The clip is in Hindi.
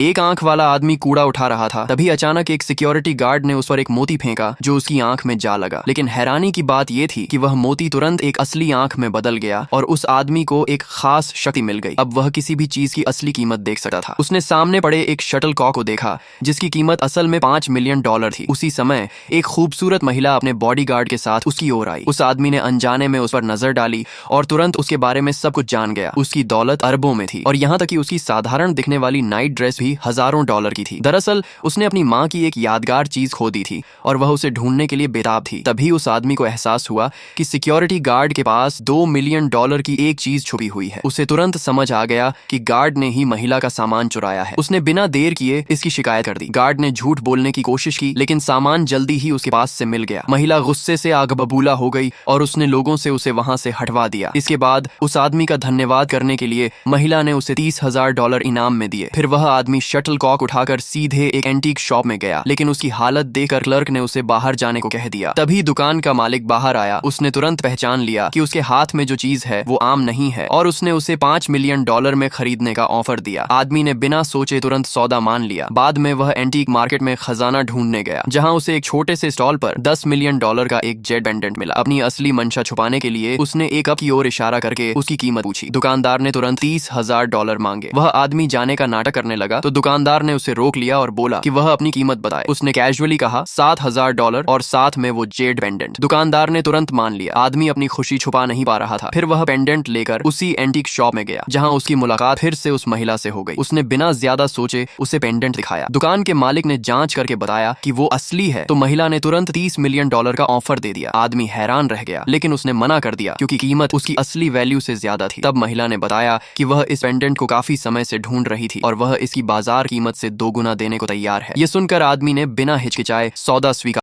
एक आंख वाला आदमी कूड़ा उठा रहा था। तभी अचानक एक सिक्योरिटी गार्ड ने उस पर एक मोती फेंका जो उसकी आंख में जा लगा। लेकिन हैरानी की बात यह थी कि वह मोती तुरंत एक असली आंख में बदल गया और उस आदमी को एक खास शक्ति मिल गई। अब वह किसी भी चीज की असली कीमत देख सकता था। उसने सामने पड़े एक शटल कॉक को देखा जिसकी कीमत असल में $5 मिलियन थी। उसी समय एक खूबसूरत महिला अपने बॉडीगार्ड के साथ उसकी ओर आई। उस आदमी ने अनजाने में उस पर नजर डाली और तुरंत उसके बारे में सब कुछ जान गया। उसकी दौलत अरबों में थी और यहाँ तक कि उसकी साधारण दिखने वाली नाइट ड्रेस भी हजारों डॉलर की थी। दरअसल उसने अपनी माँ की एक यादगार चीज खो दी थी और वह उसे ढूंढने के लिए बेताब थी। तभी उस आदमी को एहसास हुआ कि सिक्योरिटी गार्ड के पास $2 मिलियन की एक चीज छुपी हुई है। उसे तुरंत समझ आ गया कि गार्ड ने ही महिला का सामान चुराया है। उसने बिना देर किए इसकी शिकायत कर दी। गार्ड ने झूठ बोलने की कोशिश की लेकिन सामान जल्दी ही उसके पास से मिल गया। महिला गुस्से से आग बबूला हो गई और उसने लोगों से उसे वहां से हटवा दिया। इसके बाद उस आदमी का धन्यवाद करने के लिए महिला ने उसे $30,000 इनाम में दिए। फिर वह आदमी शटल कॉक उठाकर सीधे एक एंटीक शॉप में गया लेकिन उसकी हालत देखकर क्लर्क ने उसे बाहर जाने को कह दिया। तभी दुकान का मालिक बाहर आया। उसने तुरंत पहचान लिया कि उसके हाथ में जो चीज है वो आम नहीं है और उसने उसे $5 मिलियन में खरीदने का ऑफर दिया। आदमी ने बिना सोचे तुरंत सौदा मान लिया। बाद में वह एंटीक मार्केट में खजाना ढूंढने गया जहां उसे एक छोटे से स्टॉल पर $10 मिलियन का एक जेड पेंडेंट मिला। अपनी असली मंशा छुपाने के लिए उसने एक कप की ओर इशारा करके उसकी कीमत पूछी। दुकानदार ने तुरंत $30,000 मांगे। वह आदमी जाने का नाटक करने लगा तो दुकानदार ने उसे रोक लिया और बोला कि वह अपनी कीमत बताए। उसने कैजुअली कहा $7,000 और साथ में वो जेड पेंडेंट। दुकानदार ने तुरंत मान लिया। आदमी अपनी खुशी छुपा नहीं पा रहा था। फिर वह पेंडेंट लेकर उसी एंटीक शॉप में गया जहां उसकी मुलाकात फिर से उस महिला से हो गई। उसने बिना ज्यादा सोचे उसे पेंडेंट दिखाया। दुकान के मालिक ने जांच करके बताया कि वो असली है तो महिला ने तुरंत $30 मिलियन का ऑफर दे दिया। आदमी हैरान रह गया लेकिन उसने मना कर दिया क्योंकि कीमत उसकी असली वैल्यू से ज्यादा थी। तब महिला ने बताया कि वह इस पेंडेंट को काफी समय से ढूंढ रही थी और वह इसकी बाजार कीमत से 2 गुना देने को तैयार है। ये सुनकर आदमी ने बिना हिचकिचाए सौदा स्वीकार